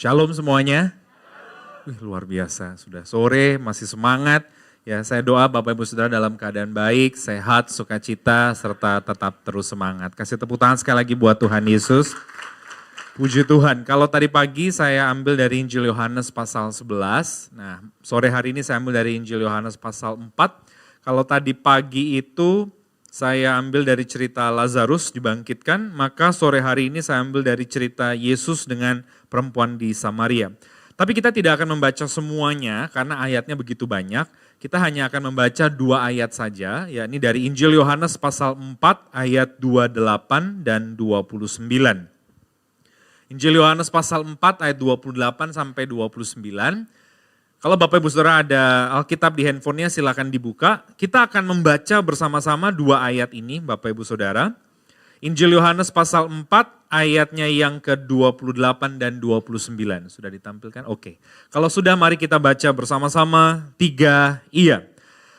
Shalom semuanya. Luar biasa, sudah sore, masih semangat. Ya, saya doa Bapak Ibu Saudara dalam keadaan baik, sehat, sukacita, serta tetap terus semangat. Kasih tepuk tangan sekali lagi buat Tuhan Yesus. Puji Tuhan, kalau tadi pagi saya ambil dari Injil Yohanes pasal 11. Nah, sore hari ini saya ambil dari Injil Yohanes pasal 4. Kalau tadi pagi itu saya ambil dari cerita Lazarus dibangkitkan, maka sore hari ini saya ambil dari cerita Yesus dengan perempuan di Samaria. Tapi kita tidak akan membaca semuanya karena ayatnya begitu banyak. Kita hanya akan membaca 2 ayat saja, yakni dari Injil Yohanes pasal 4 ayat 28 dan 29. Injil Yohanes pasal 4 ayat 28 sampai 29. Kalau Bapak Ibu Saudara ada Alkitab di handphonenya silakan dibuka. Kita akan membaca bersama-sama 2 ayat ini Bapak Ibu Saudara. Injil Yohanes pasal 4 ayatnya yang ke-28 dan 29. Sudah ditampilkan? Oke. Kalau sudah mari kita baca bersama-sama 3 iya.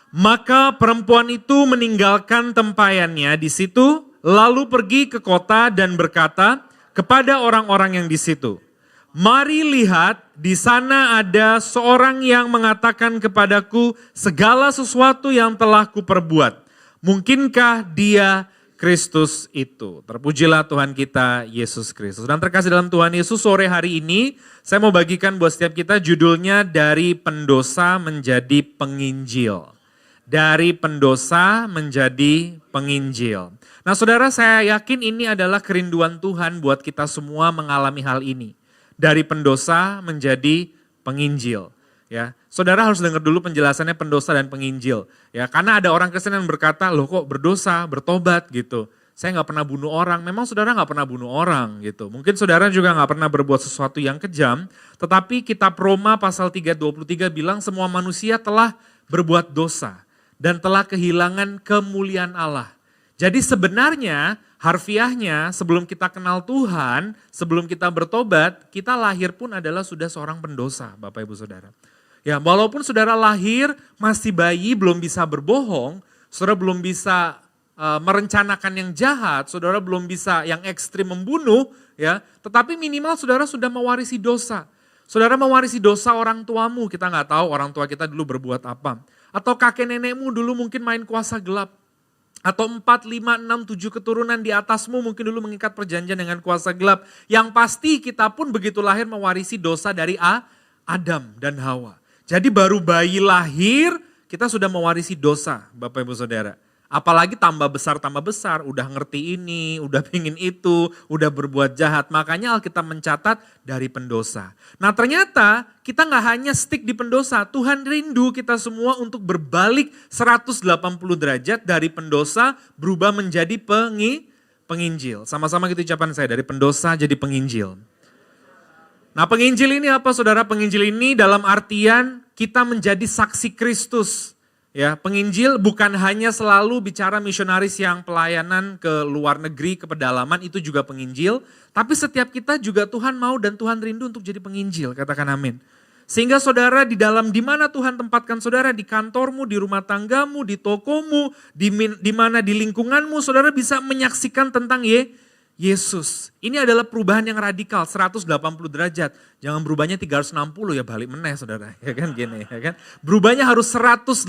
Maka perempuan itu meninggalkan tempayannya di situ lalu pergi ke kota dan berkata kepada orang-orang yang di situ, "Mari lihat, di sana ada seorang yang mengatakan kepadaku segala sesuatu yang telah kuperbuat. Mungkinkah dia Kristus itu?" Terpujilah Tuhan kita Yesus Kristus. Dan terkasih dalam Tuhan Yesus, sore hari ini saya mau bagikan buat setiap kita judulnya dari pendosa menjadi penginjil. Dari pendosa menjadi penginjil. Nah saudara, saya yakin ini adalah kerinduan Tuhan buat kita semua mengalami hal ini. Dari pendosa menjadi penginjil. Ya, saudara harus dengar dulu penjelasannya pendosa dan penginjil. Ya, karena ada orang Kristen yang berkata, loh kok berdosa, bertobat gitu. Saya nggak pernah bunuh orang. Memang saudara nggak pernah bunuh orang gitu. Mungkin saudara juga nggak pernah berbuat sesuatu yang kejam. Tetapi kitab Roma pasal 3:23 bilang semua manusia telah berbuat dosa dan telah kehilangan kemuliaan Allah. Jadi sebenarnya harfiahnya sebelum kita kenal Tuhan, sebelum kita bertobat, kita lahir pun adalah sudah seorang pendosa Bapak Ibu Saudara. Ya, walaupun saudara lahir masih bayi, belum bisa berbohong, saudara belum bisa merencanakan yang jahat, saudara belum bisa yang ekstrim membunuh, ya, tetapi minimal saudara sudah mewarisi dosa. Saudara mewarisi dosa orang tuamu, kita nggak tahu orang tua kita dulu berbuat apa. Atau kakek nenekmu dulu mungkin main kuasa gelap. Atau 4, 5, 6, 7 keturunan di atasmu mungkin dulu mengikat perjanjian dengan kuasa gelap. Yang pasti kita pun begitu lahir mewarisi dosa dari Adam dan Hawa. Jadi baru bayi lahir kita sudah mewarisi dosa Bapak Ibu Saudara. Apalagi tambah besar, udah ngerti ini, udah pingin itu, udah berbuat jahat. Makanya Alkitab mencatat dari pendosa. Nah ternyata kita gak hanya stick di pendosa, Tuhan rindu kita semua untuk berbalik 180 derajat dari pendosa berubah menjadi penginjil. Sama-sama gitu ucapan saya, dari pendosa jadi penginjil. Nah penginjil ini apa saudara? Penginjil ini dalam artian kita menjadi saksi Kristus. Ya, penginjil bukan hanya selalu bicara misionaris yang pelayanan ke luar negeri, ke pedalaman, itu juga penginjil. Tapi setiap kita juga Tuhan mau dan Tuhan rindu untuk jadi penginjil, katakan amin. Sehingga saudara di dalam di mana Tuhan tempatkan saudara, di kantormu, di rumah tanggamu, di tokomu, di mana di lingkunganmu, saudara bisa menyaksikan tentang Yesus. Ini adalah perubahan yang radikal, 180 derajat. Jangan berubahnya 360 ya, balik meneh saudara. Ya kan gini, ya kan. Berubahnya harus 180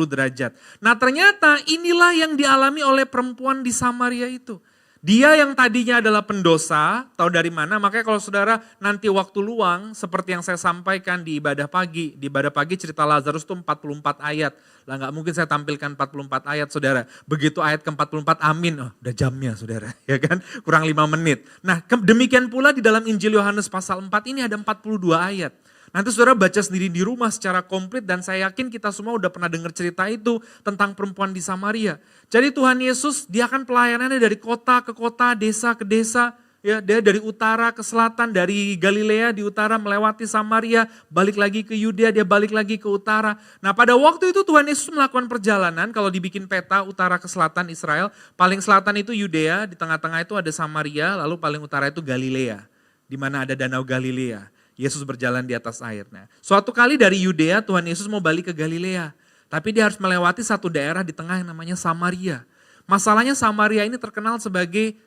derajat. Nah ternyata inilah yang dialami oleh perempuan di Samaria itu. Dia yang tadinya adalah pendosa, tahu dari mana? Makanya kalau saudara nanti waktu luang, seperti yang saya sampaikan di ibadah pagi. Di ibadah pagi cerita Lazarus itu 44 ayat. Lah nggak mungkin saya tampilkan 44 ayat saudara. Begitu ayat ke-44 amin, oh, udah jamnya saudara. Ya kan, kurang 5 menit. Nah demikian pula di dalam Injil Yohanes pasal 4 ini ada 42 ayat. Nanti saudara baca sendiri di rumah secara komplit dan saya yakin kita semua udah pernah dengar cerita itu tentang perempuan di Samaria. Jadi Tuhan Yesus dia akan pelayanannya dari kota ke kota, desa ke desa. Ya, dia dari utara ke selatan, dari Galilea di utara melewati Samaria, balik lagi ke Yudea, dia balik lagi ke utara. Nah pada waktu itu Tuhan Yesus melakukan perjalanan, kalau dibikin peta utara ke selatan Israel, paling selatan itu Yudea, di tengah-tengah itu ada Samaria, lalu paling utara itu Galilea, di mana ada danau Galilea. Yesus berjalan di atas air. Nah, suatu kali dari Yudea Tuhan Yesus mau balik ke Galilea. Tapi dia harus melewati satu daerah di tengah yang namanya Samaria. Masalahnya Samaria ini terkenal sebagai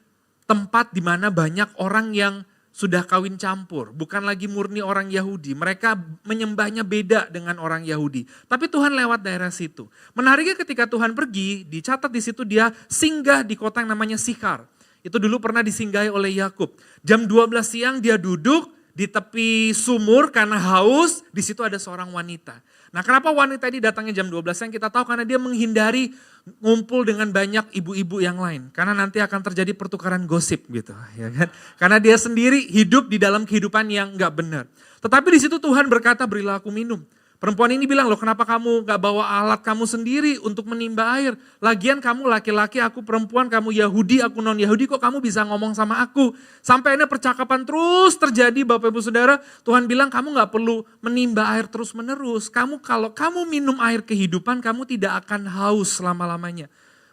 tempat di mana banyak orang yang sudah kawin campur, bukan lagi murni orang Yahudi. Mereka menyembahnya beda dengan orang Yahudi. Tapi Tuhan lewat daerah situ. Menariknya ketika Tuhan pergi, dicatat di situ dia singgah di kota yang namanya Sikhar. Itu dulu pernah disinggahi oleh Yakub. Jam 12 siang dia duduk di tepi sumur karena haus, di situ ada seorang wanita. Nah, kenapa wanita ini datangnya jam 12 siang? Kita tahu karena dia menghindari ngumpul dengan banyak ibu-ibu yang lain. Karena nanti akan terjadi pertukaran gosip gitu, ya kan? Karena dia sendiri hidup di dalam kehidupan yang enggak benar. Tetapi di situ Tuhan berkata, berilah aku minum. Perempuan ini bilang, loh kenapa kamu gak bawa alat kamu sendiri untuk menimba air? Lagian kamu laki-laki, aku perempuan, kamu Yahudi, aku non-Yahudi, kok kamu bisa ngomong sama aku? Sampai akhirnya percakapan terus terjadi Bapak Ibu Saudara. Tuhan bilang kamu gak perlu menimba air terus menerus. Kalau kamu minum air kehidupan, kamu tidak akan haus selama-lamanya.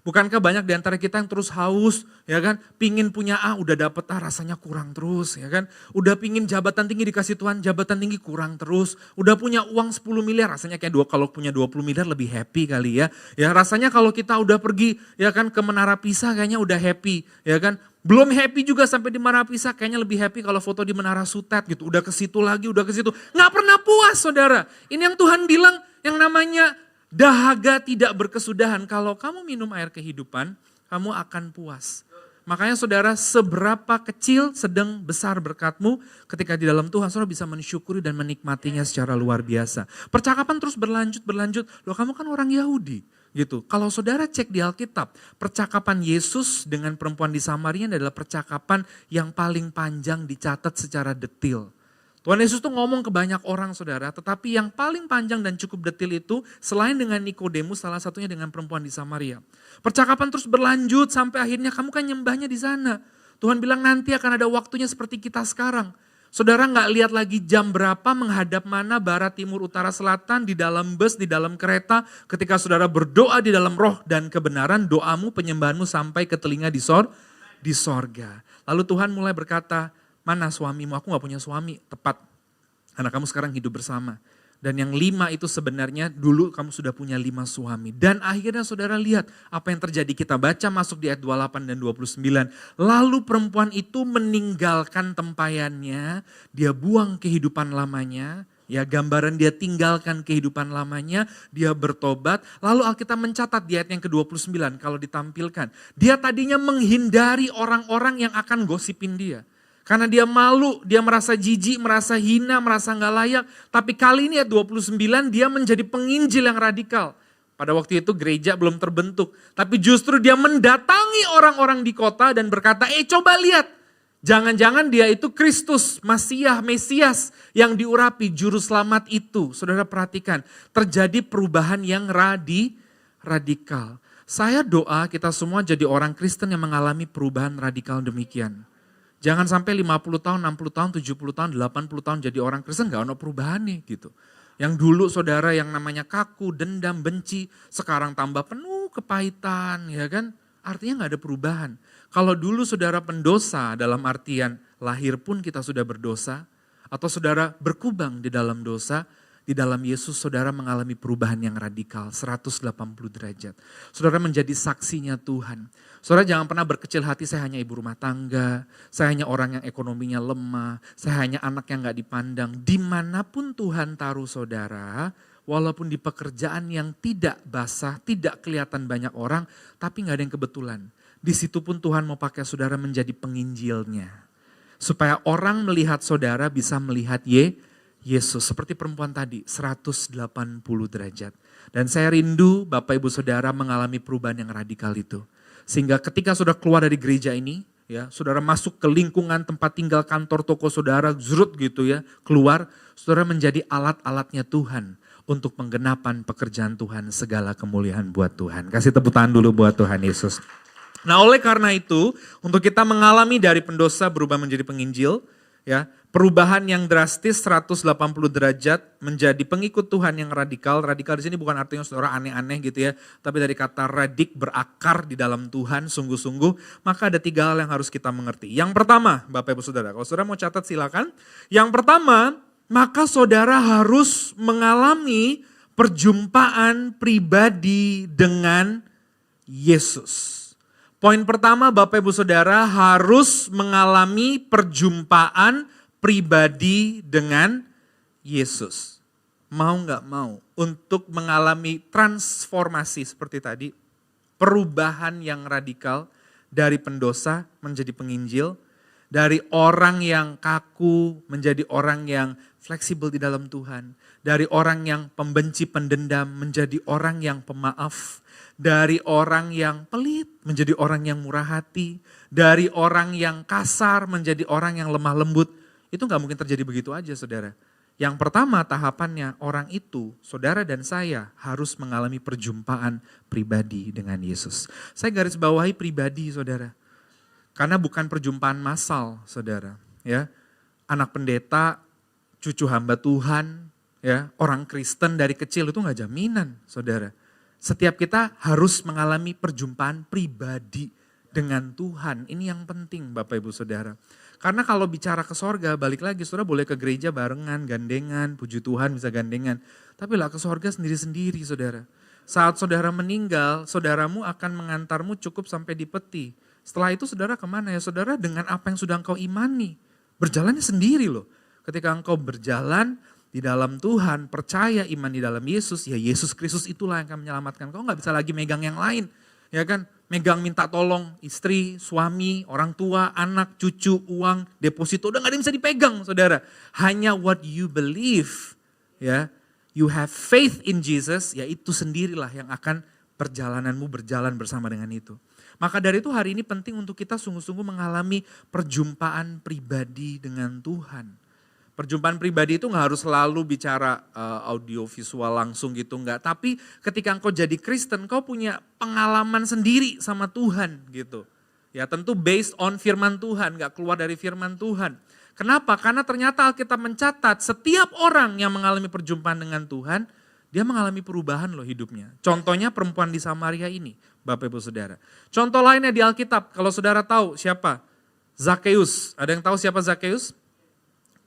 Bukankah banyak di antara kita yang terus haus, ya kan? Pingin punya udah dapet rasanya kurang terus, ya kan? Udah pingin jabatan tinggi dikasih Tuhan, jabatan tinggi kurang terus. Udah punya uang 10 miliar, rasanya kayak kalau punya 20 miliar lebih happy kali ya. Ya rasanya kalau kita udah pergi, ya kan, ke Menara Pisa kayaknya udah happy, ya kan? Belum happy juga sampai di Menara Pisa, kayaknya lebih happy kalau foto di Menara Sutet gitu. Udah ke situ lagi, udah ke situ. Nggak pernah puas saudara. Ini yang Tuhan bilang yang namanya dahaga tidak berkesudahan. Kalau kamu minum air kehidupan, kamu akan puas. Makanya saudara, seberapa kecil, sedang, besar berkatmu, ketika di dalam Tuhan, saudara bisa mensyukuri dan menikmatinya secara luar biasa. Percakapan terus berlanjut. Loh kamu kan orang Yahudi. Gitu. Kalau saudara cek di Alkitab, percakapan Yesus dengan perempuan di Samaria adalah percakapan yang paling panjang dicatat secara detail. Tuhan Yesus tuh ngomong ke banyak orang saudara, tetapi yang paling panjang dan cukup detil itu selain dengan Nikodemus, salah satunya dengan perempuan di Samaria. Percakapan terus berlanjut sampai akhirnya kamu kan nyembahnya di sana. Tuhan bilang nanti akan ada waktunya seperti kita sekarang. Saudara nggak lihat lagi jam berapa, menghadap mana, barat, timur, utara, selatan, di dalam bus, di dalam kereta. Ketika saudara berdoa di dalam roh dan kebenaran, doamu, penyembahanmu sampai ke telinga di sorga. Lalu Tuhan mulai berkata, mana suamimu? Aku gak punya suami, tepat. Karena kamu sekarang hidup bersama. Dan yang 5 itu sebenarnya dulu kamu sudah punya 5 suami. Dan akhirnya saudara lihat apa yang terjadi. Kita baca masuk di ayat 28 dan 29. Lalu perempuan itu meninggalkan tempayannya, dia buang kehidupan lamanya. Ya, gambaran dia tinggalkan kehidupan lamanya, dia bertobat. Lalu Alkitab mencatat di ayat yang ke-29 kalau ditampilkan. Dia tadinya menghindari orang-orang yang akan gosipin dia. Karena dia malu, dia merasa jijik, merasa hina, merasa gak layak. Tapi kali ini ayat 29 dia menjadi penginjil yang radikal. Pada waktu itu gereja belum terbentuk. Tapi justru dia mendatangi orang-orang di kota dan berkata, coba lihat. Jangan-jangan dia itu Kristus, Mesias yang diurapi, juru selamat itu. Saudara perhatikan, terjadi perubahan yang radikal. Saya doa kita semua jadi orang Kristen yang mengalami perubahan radikal demikian. Jangan sampai 50 tahun, 60 tahun, 70 tahun, 80 tahun jadi orang Kristen gak ada perubahan nih gitu. Yang dulu saudara yang namanya kaku, dendam, benci, sekarang tambah penuh kepahitan, ya kan? Artinya gak ada perubahan. Kalau dulu saudara pendosa dalam artian lahir pun kita sudah berdosa, atau saudara berkubang di dalam dosa, di dalam Yesus saudara mengalami perubahan yang radikal, 180 derajat. Saudara menjadi saksinya Tuhan. Saudara jangan pernah berkecil hati, saya hanya ibu rumah tangga, saya hanya orang yang ekonominya lemah, saya hanya anak yang gak dipandang. Dimanapun Tuhan taruh saudara, walaupun di pekerjaan yang tidak basah, tidak kelihatan banyak orang, tapi gak ada yang kebetulan. Di situ pun Tuhan mau pakai saudara menjadi penginjilnya. Supaya orang melihat saudara bisa melihat Yesus, seperti perempuan tadi, 180 derajat. Dan saya rindu Bapak Ibu Saudara mengalami perubahan yang radikal itu. Sehingga ketika saudara keluar dari gereja ini, ya, saudara masuk ke lingkungan tempat tinggal, kantor, toko saudara, zrut gitu ya, keluar, saudara menjadi alat-alatnya Tuhan untuk penggenapan pekerjaan Tuhan, segala kemuliaan buat Tuhan. Kasih tepuk tangan dulu buat Tuhan Yesus. Nah oleh karena itu, untuk kita mengalami dari pendosa berubah menjadi penginjil, ya, perubahan yang drastis 180 derajat menjadi pengikut Tuhan yang radikal. Radikal di sini bukan artinya saudara aneh-aneh gitu ya, tapi dari kata radik, berakar di dalam Tuhan sungguh-sungguh. Maka ada 3 hal yang harus kita mengerti. Yang pertama, Bapak Ibu Saudara, kalau saudara mau catat silakan. Yang pertama, maka saudara harus mengalami perjumpaan pribadi dengan Yesus. Poin pertama Bapak Ibu Saudara harus mengalami perjumpaan pribadi dengan Yesus. Mau nggak mau untuk mengalami transformasi seperti tadi, perubahan yang radikal dari pendosa menjadi penginjil, dari orang yang kaku menjadi orang yang fleksibel di dalam Tuhan, dari orang yang pembenci pendendam menjadi orang yang pemaaf, dari orang yang pelit menjadi orang yang murah hati, dari orang yang kasar menjadi orang yang lemah lembut. Itu gak mungkin terjadi begitu aja saudara. Yang pertama tahapannya orang itu, saudara dan saya harus mengalami perjumpaan pribadi dengan Yesus. Saya garis bawahi pribadi saudara. Karena bukan perjumpaan massal saudara. Ya, anak pendeta, cucu hamba Tuhan, ya, orang Kristen dari kecil itu gak jaminan saudara. Setiap kita harus mengalami perjumpaan pribadi dengan Tuhan. Ini yang penting Bapak Ibu Saudara. Karena kalau bicara ke sorga, balik lagi saudara boleh ke gereja barengan, gandengan, puji Tuhan bisa gandengan. Tapi lah ke sorga sendiri-sendiri saudara. Saat saudara meninggal, saudaramu akan mengantarmu cukup sampai di peti. Setelah itu saudara kemana ya? Saudara dengan apa yang sudah engkau imani. Berjalannya sendiri loh. Ketika engkau berjalan di dalam Tuhan, percaya iman di dalam Yesus, ya Yesus Kristus itulah yang akan menyelamatkan. Kau gak bisa lagi megang yang lain. Ya kan, megang minta tolong istri, suami, orang tua, anak, cucu, uang, deposito, udah gak ada yang bisa dipegang saudara. Hanya what you believe, ya, you have faith in Jesus, ya itu sendirilah yang akan perjalananmu berjalan bersama dengan itu. Maka dari itu hari ini penting untuk kita sungguh-sungguh mengalami perjumpaan pribadi dengan Tuhan. Perjumpaan pribadi itu gak harus selalu bicara audio visual langsung gitu, enggak. Tapi ketika engkau jadi Kristen, kau punya pengalaman sendiri sama Tuhan gitu. Ya tentu based on firman Tuhan, gak keluar dari firman Tuhan. Kenapa? Karena ternyata Alkitab mencatat setiap orang yang mengalami perjumpaan dengan Tuhan, dia mengalami perubahan loh hidupnya. Contohnya perempuan di Samaria ini, Bapak Ibu Saudara. Contoh lainnya di Alkitab, kalau saudara tahu siapa? Zakheus. Ada yang tahu siapa Zakheus?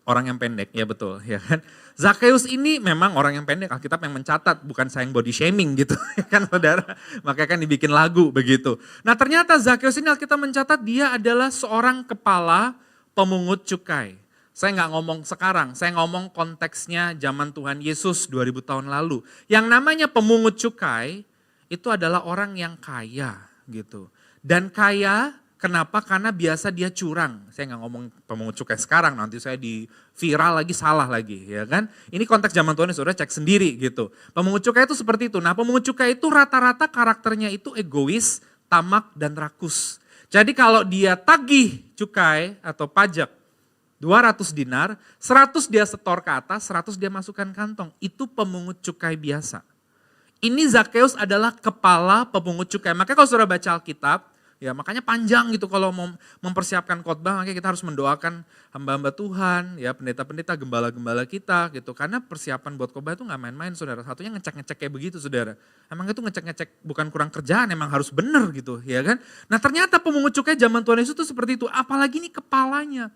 Orang yang pendek, ya betul, ya kan. Zakheus ini memang orang yang pendek, Alkitab yang mencatat, bukan sayang body shaming gitu, ya kan saudara. Makanya kan dibikin lagu begitu. Nah ternyata Zakheus ini Alkitab mencatat dia adalah seorang kepala pemungut cukai. Saya nggak ngomong sekarang, saya ngomong konteksnya zaman Tuhan Yesus 2000 tahun lalu. Yang namanya pemungut cukai itu adalah orang yang kaya gitu. Dan kaya kenapa? Karena biasa dia curang. Saya nggak ngomong pemungut cukai sekarang, nanti saya di viral lagi, salah lagi, ya kan. Ini konteks zaman Tuhan, saudara cek sendiri gitu. Pemungut cukai itu seperti itu. Nah pemungut cukai itu rata-rata karakternya itu egois, tamak, dan rakus. Jadi kalau dia tagih cukai atau pajak, 200 dinar, 100 dia setor ke atas, 100 dia masukkan kantong. Itu pemungut cukai biasa. Ini Zakheus adalah kepala pemungut cukai. Makanya kalau saudara baca Alkitab, ya makanya panjang gitu kalau mau mempersiapkan khotbah, makanya kita harus mendoakan hamba-hamba Tuhan, ya pendeta-pendeta, gembala-gembala kita gitu. Karena persiapan buat khotbah itu gak main-main saudara. Satunya ngecek-ngecek kayak begitu saudara. Emang itu ngecek-ngecek bukan kurang kerjaan, emang harus bener gitu ya kan. Nah ternyata pemungut cukai zaman Tuhan Yesus itu seperti itu, apalagi ini kepalanya.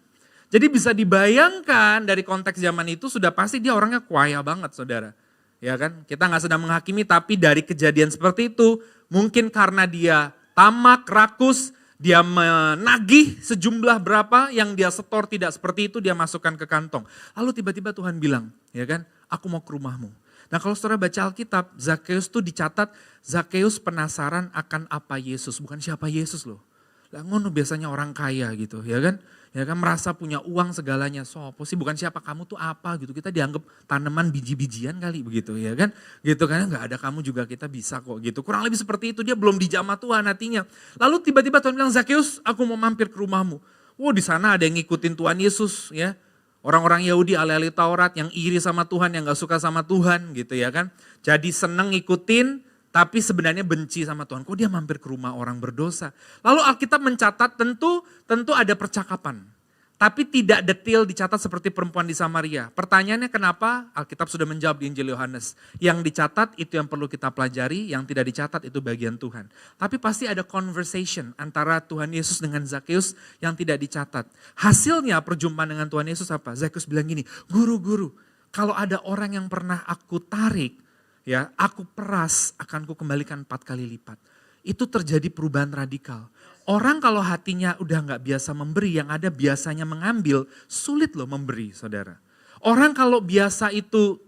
Jadi bisa dibayangkan dari konteks zaman itu sudah pasti dia orangnya kuaya banget saudara. Ya kan, kita gak sedang menghakimi tapi dari kejadian seperti itu mungkin karena dia tamak, rakus, dia menagih sejumlah berapa yang dia setor tidak seperti itu dia masukkan ke kantong. Lalu tiba-tiba Tuhan bilang, ya kan, aku mau ke rumahmu. Nah kalau saudara baca Alkitab, Zakheus tuh dicatat, Zakheus penasaran akan apa Yesus, bukan siapa Yesus loh. Lah ngono biasanya orang kaya gitu, ya kan. Ya kan merasa punya uang segalanya, sopo sih bukan siapa kamu tuh apa gitu, kita dianggap tanaman biji-bijian kali begitu ya kan. Gitu kan nggak ada kamu juga kita bisa kok gitu, kurang lebih seperti itu, dia belum dijamah Tuhan hatinya. Lalu tiba-tiba Tuhan bilang, Zakheus aku mau mampir ke rumahmu. Wow di sana ada yang ngikutin Tuhan Yesus ya. Orang-orang Yahudi ahli-ahli Taurat yang iri sama Tuhan, yang gak suka sama Tuhan gitu ya kan. Jadi seneng ngikutin tapi sebenarnya benci sama Tuhan. Kok dia mampir ke rumah orang berdosa? Lalu Alkitab mencatat tentu ada percakapan. Tapi tidak detail dicatat seperti perempuan di Samaria. Pertanyaannya kenapa? Alkitab sudah menjawab di Injil Yohanes. Yang dicatat itu yang perlu kita pelajari, yang tidak dicatat itu bagian Tuhan. Tapi pasti ada conversation antara Tuhan Yesus dengan Zakheus yang tidak dicatat. Hasilnya perjumpaan dengan Tuhan Yesus apa? Zakheus bilang gini, guru, kalau ada orang yang pernah aku tarik, ya, aku peras akan ku kembalikan 4 kali lipat. itu terjadi perubahan radikal. Orang kalau hatinya udah gak biasa memberi, yang ada biasanya mengambil, sulit loh memberi, saudara. Orang kalau biasa itu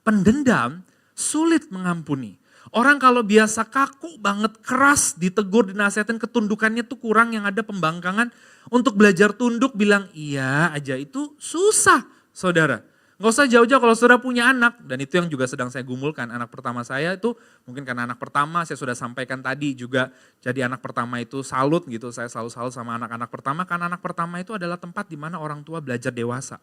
pendendam, sulit mengampuni. Orang kalau biasa kaku banget, keras, ditegur, dinasihatin, ketundukannya tuh kurang, yang ada pembangkangan. Untuk belajar tunduk, bilang iya aja itu susah, saudara. Gak usah jauh-jauh kalau saudara punya anak, dan itu yang juga sedang saya gumulkan. Anak pertama saya itu, mungkin karena anak pertama, saya sudah sampaikan tadi juga, jadi anak pertama itu salut gitu, saya selalu salut sama anak-anak pertama, karena anak pertama itu adalah tempat di mana orang tua belajar dewasa.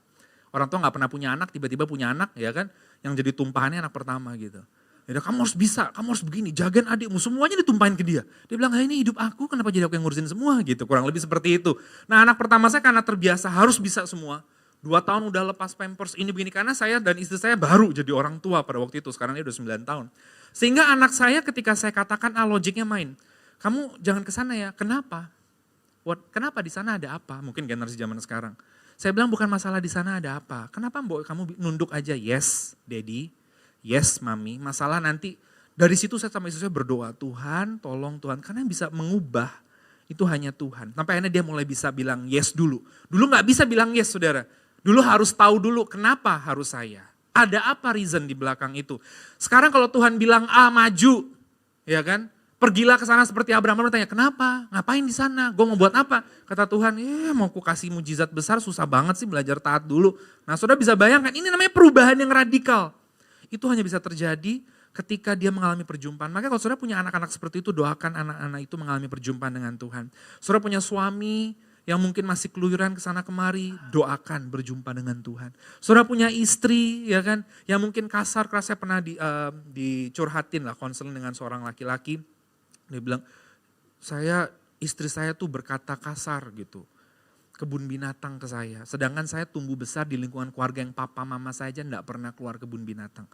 Orang tua gak pernah punya anak, tiba-tiba punya anak, ya kan, yang jadi tumpahannya anak pertama gitu. Ya, kamu harus bisa, kamu harus begini, jagain adikmu, semuanya ditumpahin ke dia. Dia bilang, ini hidup aku, kenapa jadi aku yang ngurusin semua gitu, kurang lebih seperti itu. Nah anak pertama saya karena terbiasa harus bisa semua, 2 tahun udah lepas pampers ini begini, karena saya dan istri saya baru jadi orang tua pada waktu itu, sekarang dia udah 9 tahun. Sehingga anak saya ketika saya katakan, logiknya main, kamu jangan ke sana ya, kenapa? Kenapa di sana ada apa? Mungkin generasi zaman sekarang. Saya bilang bukan masalah di sana ada apa, kenapa Mbok kamu nunduk aja, yes daddy, yes mami, masalah nanti dari situ saya sama istri saya berdoa, Tuhan tolong Tuhan, karena yang bisa mengubah itu hanya Tuhan. Sampai akhirnya dia mulai bisa bilang yes dulu. Dulu gak bisa bilang yes saudara. Dulu harus tahu dulu kenapa harus saya. Ada apa reason di belakang itu. Sekarang kalau Tuhan bilang maju, ya kan? Pergilah ke sana seperti Abraham. Bertanya, kenapa? Ngapain di sana? Gue mau buat apa? Kata Tuhan, mau ku kasih mujizat besar, susah banget sih belajar taat dulu. Nah saudara bisa bayangkan, ini namanya perubahan yang radikal. Itu hanya bisa terjadi ketika dia mengalami perjumpaan. Makanya kalau saudara punya anak-anak seperti itu, doakan anak-anak itu mengalami perjumpaan dengan Tuhan. Saudara punya suami yang mungkin masih keluyuran ke sana kemari, doakan berjumpa dengan Tuhan. Saudara punya istri, ya kan, yang mungkin kasar, saya pernah dicurhatin lah, konseling dengan seorang laki-laki. Dia bilang, istri saya tuh berkata kasar gitu, kebun binatang ke saya. Sedangkan saya tumbuh besar di lingkungan keluarga yang papa mama saya aja enggak pernah keluar kebun binatang.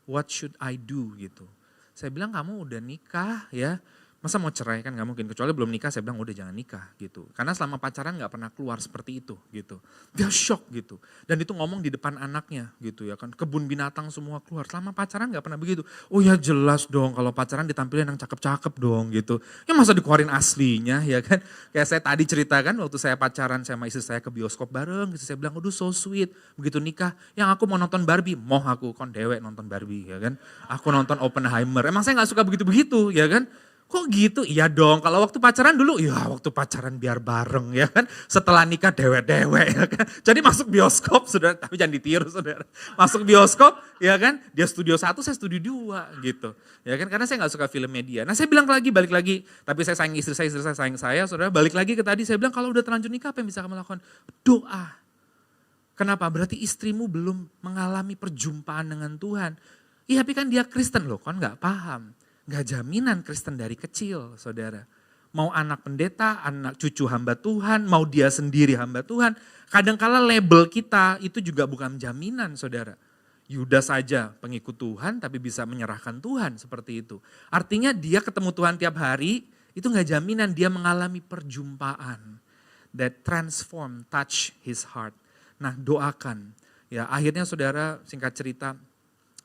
What should I do gitu. Saya bilang kamu udah nikah ya. Masa mau cerai kan gak mungkin, kecuali belum nikah saya bilang udah jangan nikah gitu. Karena selama pacaran gak pernah keluar seperti itu gitu. Dia shock gitu. Dan itu ngomong di depan anaknya gitu ya kan. Kebun binatang semua keluar, selama pacaran gak pernah begitu. Oh ya jelas dong kalau pacaran ditampilin yang cakep-cakep dong gitu. Ya masa dikeluarin aslinya ya kan. Kayak saya tadi ceritakan waktu saya pacaran sama istri saya ke bioskop bareng gitu. Saya bilang aduh so sweet. Begitu nikah, yang aku mau nonton Barbie. Moh aku, kon dewek nonton Barbie ya kan. Aku nonton Oppenheimer, emang saya gak suka begitu-begitu ya kan. Kok gitu? Iya dong, kalau waktu pacaran dulu, ya waktu pacaran biar bareng ya kan. Setelah nikah dewek-dewek ya kan. Jadi masuk bioskop, saudara, tapi jangan ditiru saudara. Masuk bioskop ya kan, dia studio 1, saya studio 2 gitu. Ya kan, karena saya gak suka film media. Nah saya bilang lagi, balik lagi, tapi saya sayang istri saya sayang saya, saudara. Balik lagi ke tadi, saya bilang kalau udah terlanjur nikah apa yang bisa kamu lakukan? Doa. Kenapa? Berarti istrimu belum mengalami perjumpaan dengan Tuhan. Iya tapi kan dia Kristen loh, kan gak paham. Gak jaminan Kristen dari kecil, saudara. Mau anak pendeta, anak cucu hamba Tuhan, mau dia sendiri hamba Tuhan. Kadangkala label kita itu juga bukan jaminan, saudara. Yudas saja pengikut Tuhan tapi bisa menyerahkan Tuhan seperti itu. Artinya dia ketemu Tuhan tiap hari, itu gak jaminan dia mengalami perjumpaan. That transform, touch his heart. Nah doakan. Ya akhirnya saudara singkat cerita,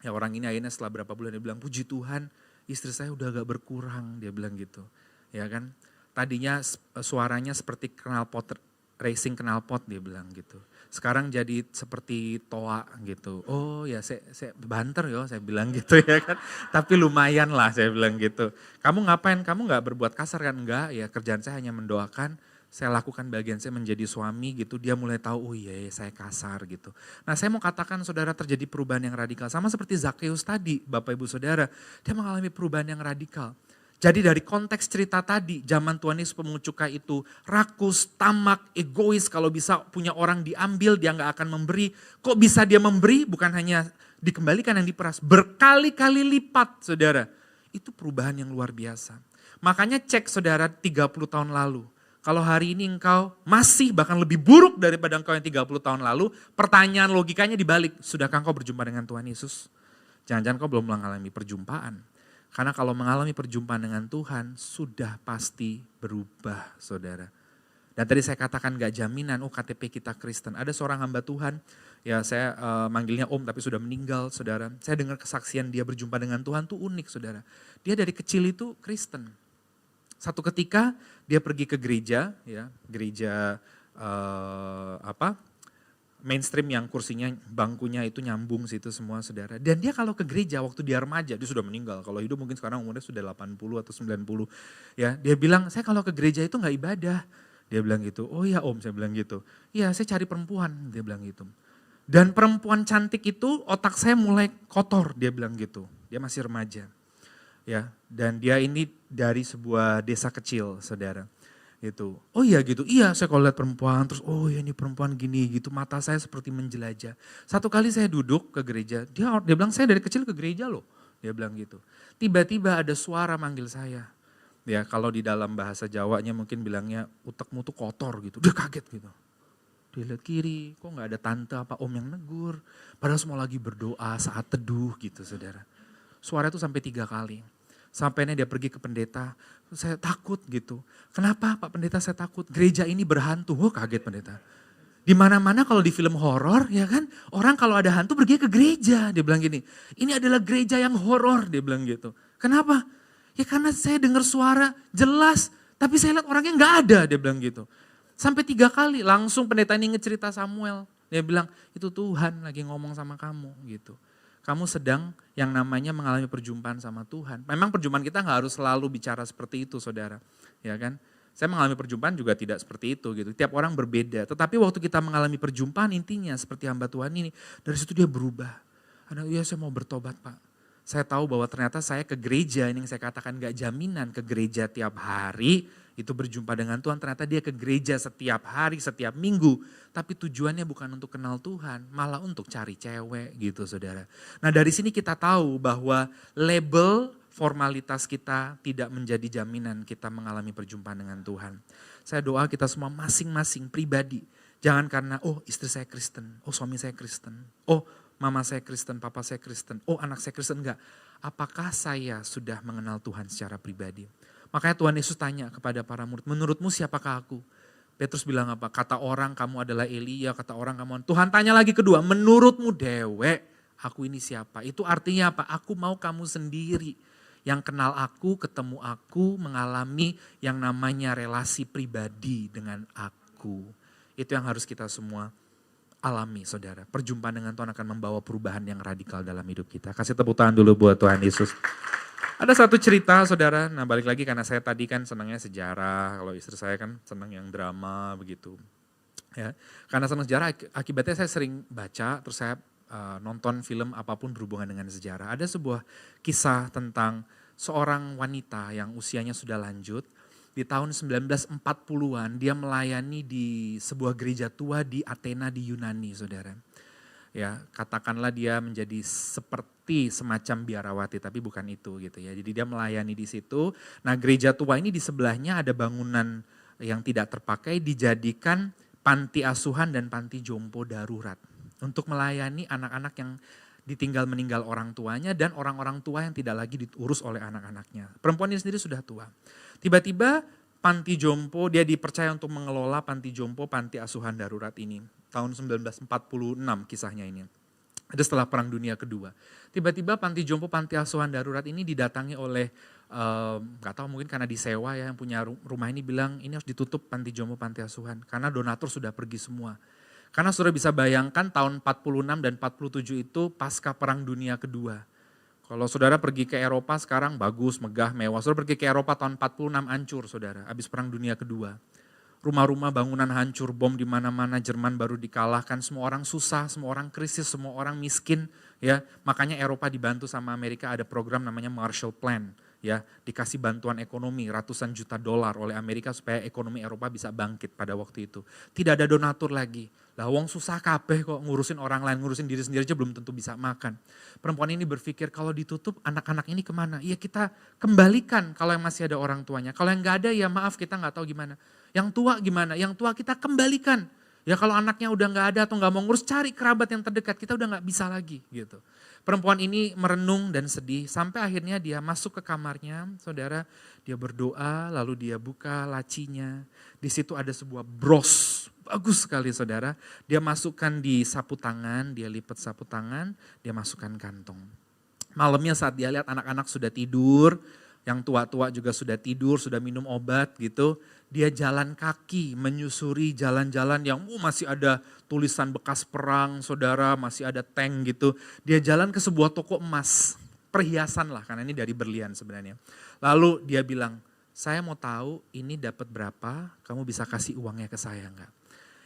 ya orang ini akhirnya setelah berapa bulan dia bilang puji Tuhan, istri saya udah agak berkurang, dia bilang gitu. Ya kan, tadinya suaranya seperti knalpot racing knalpot dia bilang gitu. Sekarang jadi seperti toa gitu. Oh ya saya banter yo, saya bilang gitu ya kan. Tapi lumayan lah saya bilang gitu. Kamu ngapain? Kamu gak berbuat kasar kan? Enggak, ya kerjaan saya hanya mendoakan. Saya lakukan bagian saya menjadi suami gitu, dia mulai tahu, oh iya saya kasar gitu. Nah saya mau katakan saudara terjadi perubahan yang radikal. Sama seperti Zakheus tadi, Bapak Ibu Saudara, dia mengalami perubahan yang radikal. Jadi dari konteks cerita tadi, zaman Tuhan Yesus pemungut cukai itu rakus, tamak, egois, kalau bisa punya orang diambil, dia gak akan memberi. Kok bisa dia memberi? Bukan hanya dikembalikan yang diperas, berkali-kali lipat saudara. Itu perubahan yang luar biasa. Makanya cek saudara 30 tahun lalu. Kalau hari ini engkau masih bahkan lebih buruk daripada engkau yang 30 tahun lalu, pertanyaan logikanya dibalik, sudahkah engkau berjumpa dengan Tuhan Yesus? Jangan-jangan engkau belum mengalami perjumpaan. Karena kalau mengalami perjumpaan dengan Tuhan, sudah pasti berubah saudara. Dan tadi saya katakan gak jaminan, KTP kita Kristen. Ada seorang hamba Tuhan, ya saya manggilnya Om tapi sudah meninggal saudara. Saya dengar kesaksian dia berjumpa dengan Tuhan tuh unik saudara. Dia dari kecil itu Kristen. Satu ketika dia pergi ke gereja, ya gereja mainstream yang kursinya, bangkunya itu nyambung situ semua saudara. Dan dia kalau ke gereja waktu dia remaja, dia sudah meninggal. Kalau hidup mungkin sekarang umurnya sudah 80 atau 90. Ya, dia bilang, saya kalau ke gereja itu gak ibadah. Dia bilang gitu, oh ya Om, saya bilang gitu. Iya saya cari perempuan, dia bilang gitu. Dan perempuan cantik itu otak saya mulai kotor, dia bilang gitu. Dia masih remaja. Ya, dan dia ini dari sebuah desa kecil saudara. Gitu. Oh iya gitu, iya saya kalau lihat perempuan terus oh ya ini perempuan gini gitu, mata saya seperti menjelajah. Satu kali saya duduk ke gereja, dia bilang saya dari kecil ke gereja loh, dia bilang gitu. Tiba-tiba ada suara manggil saya. Ya kalau di dalam bahasa Jawanya mungkin bilangnya utekmu tuh kotor gitu, dia kaget gitu. Dia lihat kiri, kok gak ada tante apa om yang negur. Padahal semua lagi berdoa saat teduh gitu saudara. Suara itu sampai 3 kali. Sampainya dia pergi ke pendeta, saya takut gitu. Kenapa Pak Pendeta saya takut? Gereja ini berhantu, kaget pendeta. Di mana-mana kalau di film horor ya kan, orang kalau ada hantu pergi ke gereja. Dia bilang gini, ini adalah gereja yang horor, dia bilang gitu. Kenapa? Ya karena saya dengar suara jelas, tapi saya lihat orangnya gak ada, dia bilang gitu. Sampai 3 kali langsung pendeta ini ngecerita Samuel. Dia bilang, itu Tuhan lagi ngomong sama kamu gitu. Kamu sedang yang namanya mengalami perjumpaan sama Tuhan. Memang perjumpaan kita gak harus selalu bicara seperti itu saudara. Ya kan? Saya mengalami perjumpaan juga tidak seperti itu gitu. Tiap orang berbeda. Tetapi waktu kita mengalami perjumpaan intinya seperti hamba Tuhan ini. Dari situ dia berubah. Ya saya mau bertobat Pak. Saya tahu bahwa ternyata saya ke gereja, ini yang saya katakan gak jaminan ke gereja tiap hari. Itu berjumpa dengan Tuhan, ternyata dia ke gereja setiap hari, setiap minggu. Tapi tujuannya bukan untuk kenal Tuhan, malah untuk cari cewek gitu saudara. Nah dari sini kita tahu bahwa label formalitas kita tidak menjadi jaminan kita mengalami perjumpaan dengan Tuhan. Saya doa kita semua masing-masing pribadi. Jangan karena istri saya Kristen, suami saya Kristen, mama saya Kristen, papa saya Kristen, anak saya Kristen, enggak. Apakah saya sudah mengenal Tuhan secara pribadi? Makanya Tuhan Yesus tanya kepada para murid, menurutmu siapakah aku? Petrus bilang apa? Kata orang kamu adalah Elia, kata orang kamu. Tuhan tanya lagi kedua, menurutmu dewe, aku ini siapa? Itu artinya apa? Aku mau kamu sendiri yang kenal aku, ketemu aku, mengalami yang namanya relasi pribadi dengan aku. Itu yang harus kita semua alami saudara. Perjumpaan dengan Tuhan akan membawa perubahan yang radikal dalam hidup kita. Kasih tepuk tangan dulu buat Tuhan Yesus. Ada satu cerita saudara, nah balik lagi karena saya tadi kan senangnya sejarah, kalau istri saya kan senang yang drama begitu. Ya, karena senang sejarah akibatnya saya sering baca, terus saya nonton film apapun berhubungan dengan sejarah. Ada sebuah kisah tentang seorang wanita yang usianya sudah lanjut, di tahun 1940-an dia melayani di sebuah gereja tua di Athena di Yunani saudara. Ya, katakanlah dia menjadi seperti semacam biarawati, tapi bukan itu gitu ya. Jadi dia melayani di situ. Nah gereja tua ini di sebelahnya ada bangunan yang tidak terpakai dijadikan panti asuhan dan panti jompo darurat. Untuk melayani anak-anak yang ditinggal meninggal orang tuanya dan orang-orang tua yang tidak lagi diurus oleh anak-anaknya. Perempuan ini sendiri sudah tua. Tiba-tiba panti jompo, dia dipercaya untuk mengelola panti jompo, panti asuhan darurat ini. Tahun 1946 kisahnya ini. Ada setelah Perang Dunia Kedua. Tiba-tiba panti jompo, panti asuhan darurat ini didatangi oleh, gak tahu mungkin karena disewa ya, yang punya rumah ini bilang ini harus ditutup panti jompo, panti asuhan. Karena donatur sudah pergi semua. Karena sudah bisa bayangkan tahun 46 dan 47 itu pasca Perang Dunia Kedua. Kalau saudara pergi ke Eropa sekarang bagus, megah, mewah. Saudara pergi ke Eropa tahun 46 hancur saudara, habis Perang Dunia Kedua. Rumah-rumah bangunan hancur, bom di mana-mana, Jerman baru dikalahkan, semua orang susah, semua orang krisis, semua orang miskin. Ya, makanya Eropa dibantu sama Amerika, ada program namanya Marshall Plan. Ya, dikasih bantuan ekonomi ratusan juta dolar oleh Amerika supaya ekonomi Eropa bisa bangkit pada waktu itu. Tidak ada donatur lagi. Lah wong susah kabeh kok ngurusin orang lain, ngurusin diri sendiri aja belum tentu bisa makan. Perempuan ini berpikir kalau ditutup anak-anak ini kemana? Ya kita kembalikan kalau yang masih ada orang tuanya. Kalau yang gak ada ya maaf kita gak tahu gimana. Yang tua gimana? Yang tua kita kembalikan. Ya kalau anaknya udah gak ada atau gak mau ngurus, cari kerabat yang terdekat, kita udah gak bisa lagi gitu. Perempuan ini merenung dan sedih sampai akhirnya dia masuk ke kamarnya, saudara, dia berdoa lalu dia buka lacinya. Di situ ada sebuah bros, bagus sekali saudara. Dia masukkan di sapu tangan, dia lipat sapu tangan, dia masukkan kantong. Malamnya saat dia lihat anak-anak sudah tidur, yang tua-tua juga sudah tidur, sudah minum obat gitu. Dia jalan kaki menyusuri jalan-jalan yang masih ada tulisan bekas perang, saudara, masih ada tank gitu. Dia jalan ke sebuah toko emas, perhiasan lah karena ini dari berlian sebenarnya. Lalu dia bilang, saya mau tahu ini dapat berapa, kamu bisa kasih uangnya ke saya enggak?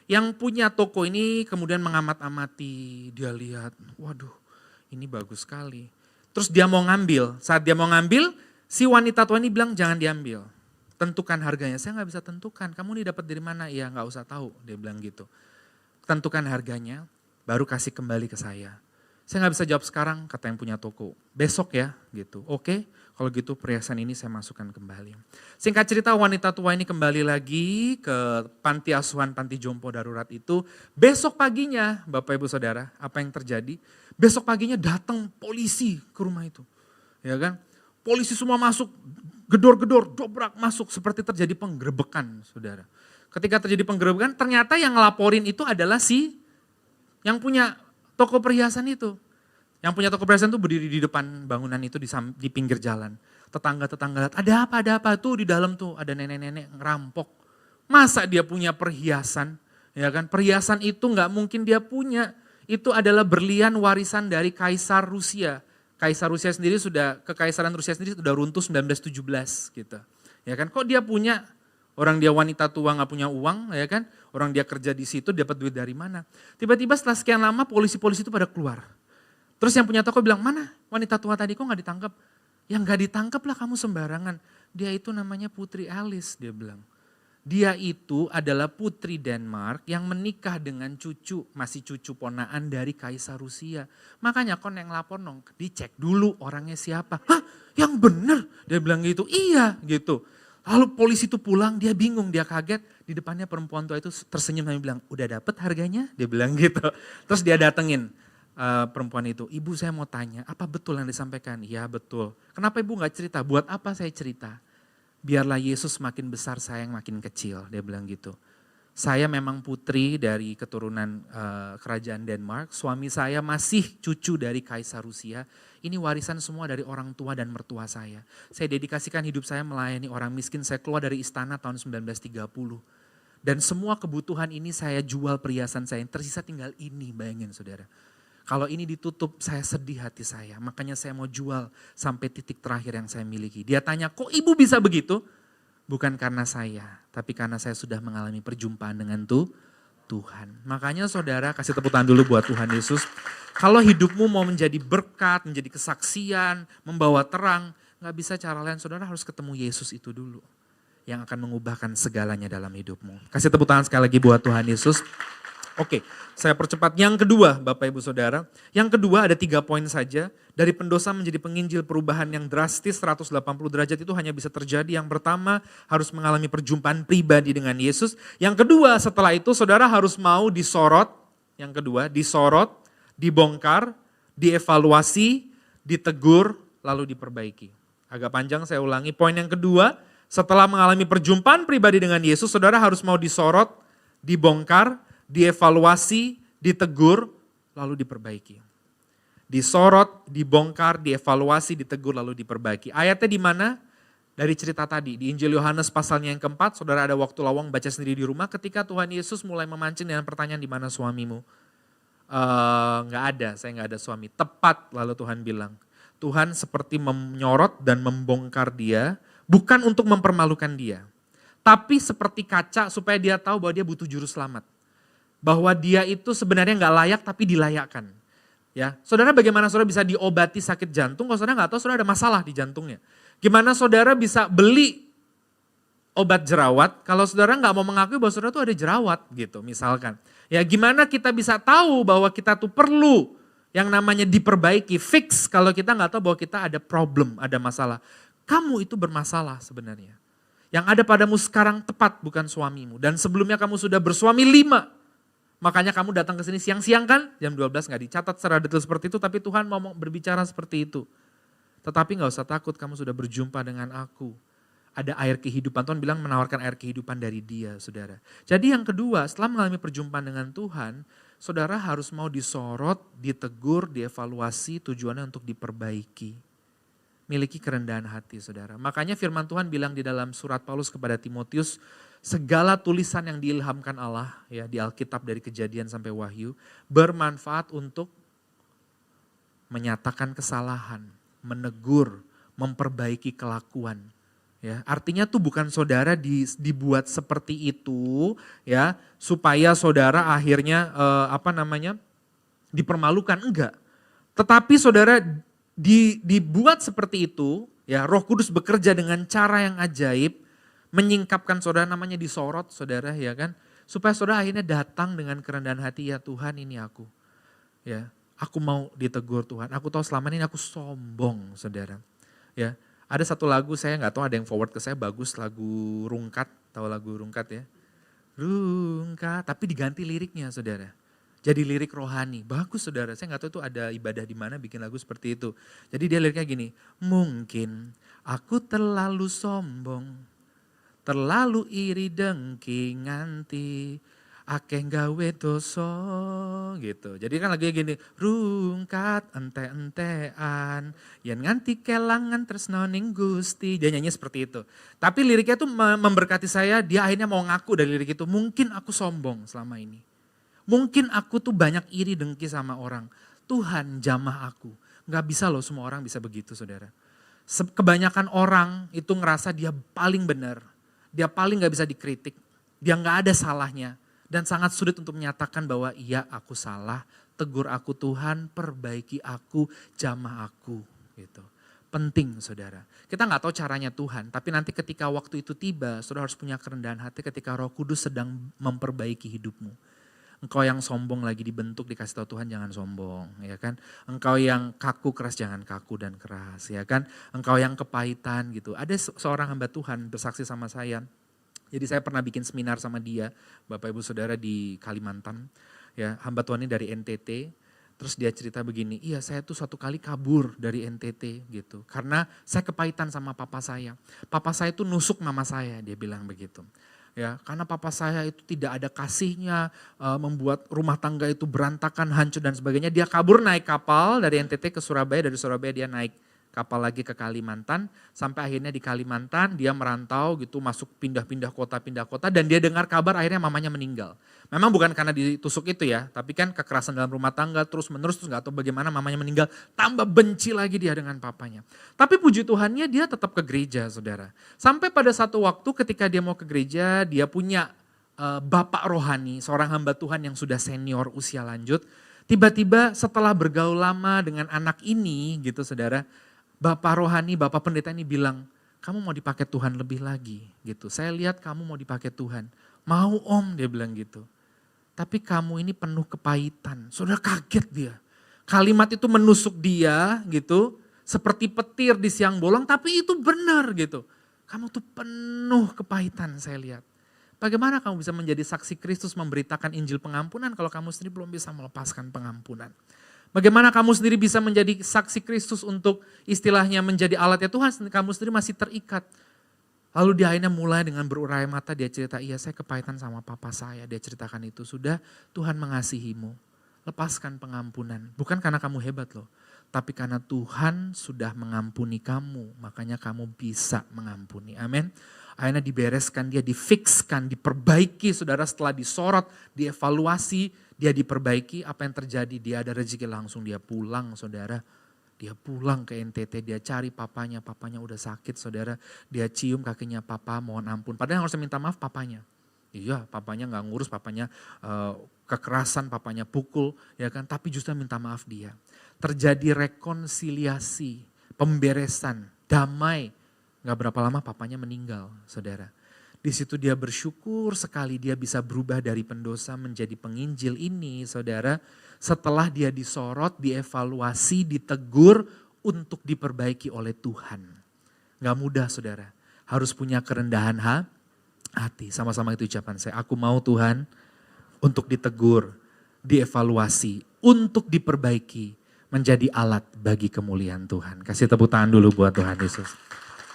Yang punya toko ini kemudian mengamat-amati, dia lihat, waduh ini bagus sekali. Terus dia mau ngambil, saat dia mau ngambil, si wanita tua ini bilang jangan diambil. Tentukan harganya, saya gak bisa tentukan, kamu ini dapat dari mana? Ya gak usah tahu, dia bilang gitu. Tentukan harganya, baru kasih kembali ke saya. Saya gak bisa jawab sekarang, kata yang punya toko. Besok ya, gitu. Oke, kalau gitu perhiasan ini saya masukkan kembali. Singkat cerita wanita tua ini kembali lagi ke panti asuhan, panti jompo darurat itu. Besok paginya, Bapak Ibu Saudara, apa yang terjadi? Besok paginya datang polisi ke rumah itu. Ya kan? Polisi semua masuk, gedor-gedor, dobrak masuk seperti terjadi penggerebekan, saudara. Ketika terjadi penggerebekan, ternyata yang ngelaporin itu adalah yang punya toko perhiasan itu. Yang punya toko perhiasan itu berdiri di depan bangunan itu di pinggir jalan. Tetangga-tetangga lihat, ada apa tuh di dalam tuh, ada nenek-nenek ngerampok. Masa dia punya perhiasan, ya kan? Perhiasan itu nggak mungkin dia punya. Itu adalah berlian warisan dari Kaisar Rusia. Kaisar Rusia sendiri Kekaisaran Rusia sendiri sudah runtuh 1917 gitu. Ya kan, kok dia punya, orang dia wanita tua nggak punya uang, ya kan, orang dia kerja di situ dapat duit dari mana. Tiba-tiba setelah sekian lama polisi-polisi itu pada keluar. Terus yang punya toko bilang, mana wanita tua tadi kok nggak ditangkap? Yang nggak ditangkap lah kamu sembarangan. Dia itu namanya Putri Alice, dia bilang. Dia itu adalah putri Denmark yang menikah dengan masih cucu ponaan dari Kaisar Rusia. Makanya kon yang lapor nong, dicek dulu orangnya siapa. Hah, yang bener? Dia bilang gitu, iya gitu. Lalu polisi itu pulang, dia bingung, dia kaget. Di depannya perempuan tua itu tersenyum sambil bilang, udah dapet harganya? Dia bilang gitu. Terus dia datengin perempuan itu, ibu saya mau tanya, apa betul yang disampaikan? Ya betul. Kenapa ibu gak cerita? Buat apa saya cerita? Biarlah Yesus makin besar, saya yang makin kecil, dia bilang gitu. Saya memang putri dari keturunan kerajaan Denmark, suami saya masih cucu dari Kaisar Rusia. Ini warisan semua dari orang tua dan mertua saya. Saya dedikasikan hidup saya melayani orang miskin, saya keluar dari istana tahun 1930. Dan semua kebutuhan ini saya jual perhiasan saya, yang tersisa tinggal ini, bayangin saudara. Kalau ini ditutup, saya sedih hati saya. Makanya saya mau jual sampai titik terakhir yang saya miliki. Dia tanya, kok ibu bisa begitu? Bukan karena saya, tapi karena saya sudah mengalami perjumpaan dengan Tuhan. Makanya saudara, kasih tepuk tangan dulu buat Tuhan Yesus. Kalau hidupmu mau menjadi berkat, menjadi kesaksian, membawa terang, gak bisa cara lain, saudara harus ketemu Yesus itu dulu. Yang akan mengubahkan segalanya dalam hidupmu. Kasih tepuk tangan sekali lagi buat Tuhan Yesus. Oke, saya percepat. Yang kedua, Bapak Ibu Saudara. Yang kedua ada 3 poin saja. Dari pendosa menjadi penginjil, perubahan yang drastis 180 derajat itu hanya bisa terjadi. Yang pertama harus mengalami perjumpaan pribadi dengan Yesus. Yang kedua setelah itu saudara harus mau disorot. Yang kedua disorot, dibongkar, dievaluasi, ditegur, lalu diperbaiki. Agak panjang saya ulangi. Poin yang kedua, setelah mengalami perjumpaan pribadi dengan Yesus, saudara harus mau disorot, dibongkar, dievaluasi, ditegur, lalu diperbaiki. Disorot, dibongkar, dievaluasi, ditegur, lalu diperbaiki. Ayatnya di mana? Dari cerita tadi, di Injil Yohanes pasalnya yang keempat, saudara ada waktu lowong baca sendiri di rumah, ketika Tuhan Yesus mulai memancing dengan pertanyaan, di mana suamimu? Nggak ada, saya nggak ada suami. Tepat, lalu Tuhan bilang. Tuhan seperti menyorot dan membongkar dia, bukan untuk mempermalukan dia. Tapi seperti kaca supaya dia tahu bahwa dia butuh juru selamat. Bahwa dia itu sebenarnya nggak layak tapi dilayakkan. Ya, saudara bagaimana saudara bisa diobati sakit jantung kalau saudara nggak tahu saudara ada masalah di jantungnya. Gimana saudara bisa beli obat jerawat kalau saudara nggak mau mengakui bahwa saudara tuh ada jerawat gitu misalkan. Ya gimana kita bisa tahu bahwa kita tuh perlu yang namanya diperbaiki, fix kalau kita nggak tahu bahwa kita ada problem, ada masalah. Kamu itu bermasalah sebenarnya. Yang ada padamu sekarang tepat bukan suamimu. Dan sebelumnya kamu sudah bersuami 5. Makanya kamu datang ke sini siang-siang kan? Jam 12 gak dicatat secara detail seperti itu, tapi Tuhan mau berbicara seperti itu. Tetapi gak usah takut, kamu sudah berjumpa dengan aku. Ada air kehidupan, Tuhan bilang menawarkan air kehidupan dari Dia, saudara. Jadi yang kedua, setelah mengalami perjumpaan dengan Tuhan, saudara harus mau disorot, ditegur, dievaluasi, tujuannya untuk diperbaiki. Miliki kerendahan hati, saudara. Makanya firman Tuhan bilang di dalam surat Paulus kepada Timotius, segala tulisan yang diilhamkan Allah, ya di Alkitab dari Kejadian sampai Wahyu, bermanfaat untuk menyatakan kesalahan, menegur, memperbaiki kelakuan. Ya, artinya tuh bukan saudara dibuat seperti itu ya supaya saudara akhirnya dipermalukan, enggak. Tetapi saudara dibuat seperti itu, ya Roh Kudus bekerja dengan cara yang ajaib, menyingkapkan saudara, namanya disorot saudara, ya kan, supaya saudara akhirnya datang dengan kerendahan hati, ya Tuhan ini aku, ya aku mau ditegur Tuhan, aku tahu selama ini aku sombong saudara, ya. Ada satu lagu, saya nggak tahu ada yang forward ke saya, bagus, lagu Rungkat, tahu lagu Rungkat ya? Rungkat, tapi diganti liriknya saudara. Jadi lirik rohani, bagus saudara, saya nggak tahu itu ada ibadah di mana bikin lagu seperti itu. Jadi dia liriknya gini, mungkin aku terlalu sombong, terlalu iri dengki nganti, akeh gawe dosa gitu. Jadi kan lagunya gini, rungkat ente-entean, yen nganti kelangan tresno ning Gusti. Dia nyanyi seperti itu. Tapi liriknya tuh memberkati saya, dia akhirnya mau ngaku dari lirik itu, mungkin aku sombong selama ini. Mungkin aku tuh banyak iri dengki sama orang. Tuhan jamah aku. Gak bisa loh semua orang bisa begitu saudara. Kebanyakan orang itu ngerasa dia paling benar. Dia paling gak bisa dikritik. Dia gak ada salahnya. Dan sangat sulit untuk menyatakan bahwa iya aku salah, tegur aku Tuhan, perbaiki aku, jamah aku. Gitu. Penting saudara. Kita gak tahu caranya Tuhan, tapi nanti ketika waktu itu tiba, saudara harus punya kerendahan hati ketika Roh Kudus sedang memperbaiki hidupmu. Engkau yang sombong lagi dibentuk, dikasih tahu Tuhan jangan sombong, ya kan. Engkau yang kaku keras jangan kaku dan keras, ya kan. Engkau yang kepahitan gitu. Ada seorang hamba Tuhan bersaksi sama saya. Jadi saya pernah bikin seminar sama dia, Bapak Ibu Saudara di Kalimantan. Ya, hamba Tuhan ini dari NTT. Terus dia cerita begini, iya saya tuh suatu kali kabur dari NTT gitu. Karena saya kepahitan sama papa saya. Papa saya tuh nusuk mama saya, dia bilang begitu. Ya, karena papa saya itu tidak ada kasihnya, membuat rumah tangga itu berantakan, hancur dan sebagainya. Dia kabur naik kapal dari NTT ke Surabaya, dari Surabaya dia naik kapal lagi ke Kalimantan, sampai akhirnya di Kalimantan dia merantau gitu, masuk pindah-pindah kota dan dia dengar kabar akhirnya mamanya meninggal. Memang bukan karena ditusuk itu ya, tapi kan kekerasan dalam rumah tangga terus menerus, terus gak tahu bagaimana mamanya meninggal, tambah benci lagi dia dengan papanya. Tapi puji Tuhannya dia tetap ke gereja saudara. Sampai pada satu waktu ketika dia mau ke gereja, dia punya bapak rohani, seorang hamba Tuhan yang sudah senior usia lanjut. Tiba-tiba setelah bergaul lama dengan anak ini gitu saudara, Bapak rohani, Bapak pendeta ini bilang, kamu mau dipakai Tuhan lebih lagi gitu. Saya lihat kamu mau dipakai Tuhan. Mau om, dia bilang gitu. Tapi kamu ini penuh kepahitan. Saudara kaget dia. Kalimat itu menusuk dia gitu. Seperti petir di siang bolong, tapi itu benar gitu. Kamu tuh penuh kepahitan saya lihat. Bagaimana kamu bisa menjadi saksi Kristus memberitakan Injil pengampunan kalau kamu sendiri belum bisa melepaskan pengampunan? Bagaimana kamu sendiri bisa menjadi saksi Kristus untuk istilahnya menjadi alatnya Tuhan, kamu sendiri masih terikat. Lalu dia akhirnya mulai dengan berurai mata, dia cerita, iya saya kepahitan sama papa saya, dia ceritakan itu. Sudah Tuhan mengasihimu, lepaskan pengampunan. Bukan karena kamu hebat loh, tapi karena Tuhan sudah mengampuni kamu, makanya kamu bisa mengampuni. Amin. Akhirnya dibereskan, dia difikskan, diperbaiki saudara setelah disorot, dievaluasi, dia diperbaiki, apa yang terjadi, dia ada rezeki langsung dia pulang saudara. Dia pulang ke NTT, dia cari papanya udah sakit saudara. Dia cium kakinya, papa mohon ampun. Padahal yang harus minta maaf papanya. Iya papanya gak ngurus, papanya kekerasan, papanya pukul ya kan. Tapi justru minta maaf dia. Terjadi rekonsiliasi, pemberesan, damai. Gak berapa lama papanya meninggal saudara. Di situ dia bersyukur sekali dia bisa berubah dari pendosa menjadi penginjil ini saudara. Setelah dia disorot, dievaluasi, ditegur untuk diperbaiki oleh Tuhan. Gak mudah saudara, harus punya kerendahan hati. Sama-sama itu ucapan saya, aku mau Tuhan untuk ditegur, dievaluasi, untuk diperbaiki, menjadi alat bagi kemuliaan Tuhan. Kasih tepuk tangan dulu buat Tuhan Yesus.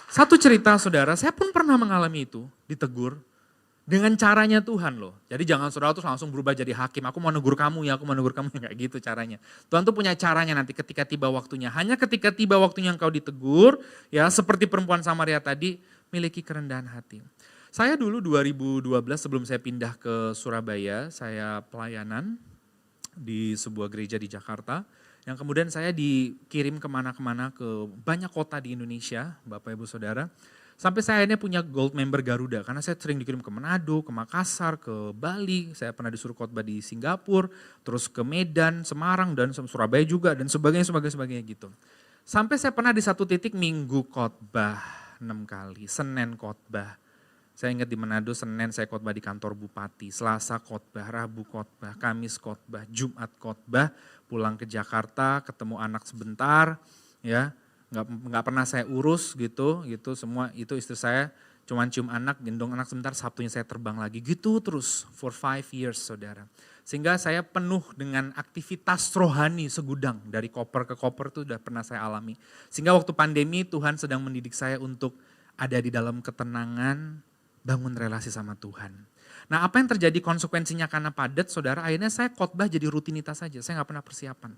Satu cerita saudara, saya pun pernah mengalami itu, ditegur. Dengan caranya Tuhan loh. Jadi jangan saudara tuh langsung berubah jadi hakim. Aku mau negur kamu ya, aku mau negur kamu ya. Kayak gitu caranya. Tuhan tuh punya caranya nanti ketika tiba waktunya. Hanya ketika tiba waktunya engkau ditegur, ya seperti perempuan Samaria tadi, miliki kerendahan hati. Saya dulu 2012 sebelum saya pindah ke Surabaya, saya pelayanan di sebuah gereja di Jakarta. Yang kemudian saya dikirim kemana-kemana ke banyak kota di Indonesia, Bapak Ibu Saudara. Sampai saya akhirnya punya gold member Garuda, karena saya sering dikirim ke Manado, ke Makassar, ke Bali, saya pernah disuruh khotbah di Singapura, terus ke Medan, Semarang, dan Surabaya juga, dan sebagainya gitu. Sampai saya pernah di satu titik Minggu khotbah 6 kali, Senin khotbah. Saya ingat di Manado, Senin saya khotbah di kantor Bupati, Selasa khotbah, Rabu khotbah, Kamis khotbah, Jumat khotbah, pulang ke Jakarta, ketemu anak sebentar, ya. Nggak pernah saya urus gitu semua itu istri saya cuman cium anak, gendong anak sebentar, Sabtunya saya terbang lagi gitu terus for 5 years saudara. Sehingga saya penuh dengan aktivitas rohani segudang dari koper ke koper itu udah pernah saya alami. Sehingga waktu pandemi Tuhan sedang mendidik saya untuk ada di dalam ketenangan, bangun relasi sama Tuhan. Nah apa yang terjadi konsekuensinya karena padat saudara, akhirnya saya khotbah jadi rutinitas saja, saya nggak pernah persiapan.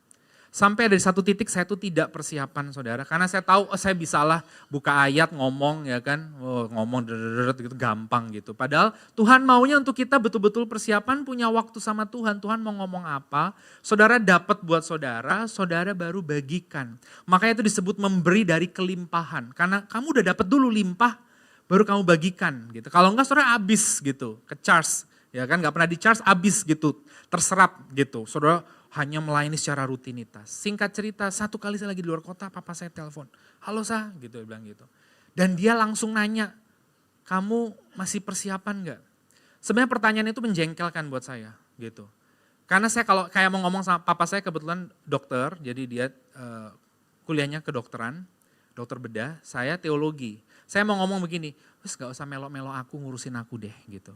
Sampai ada di satu titik saya tuh tidak persiapan saudara, karena saya tahu saya bisalah buka ayat ngomong ya kan, ngomong gitu gampang gitu. Padahal Tuhan maunya untuk kita betul-betul persiapan punya waktu sama Tuhan. Tuhan mau ngomong apa, saudara dapat buat saudara, saudara baru bagikan. Makanya itu disebut memberi dari kelimpahan, karena kamu udah dapat dulu limpah, baru kamu bagikan gitu. Kalau enggak saudara habis gitu, ke charge ya kan, nggak pernah di charge habis gitu, terserap gitu. Saudara hanya melayani secara rutinitas. Singkat cerita, satu kali saya lagi di luar kota, papa saya telepon. Halo Sa, gitu dia bilang gitu. Dan dia langsung nanya, kamu masih persiapan gak? Sebenarnya pertanyaan itu menjengkelkan buat saya gitu. Karena saya kalau kayak mau ngomong sama papa saya kebetulan dokter, jadi dia kuliahnya kedokteran, dokter bedah, saya teologi. Saya mau ngomong begini, wis gak usah melo-melo aku, ngurusin aku deh gitu.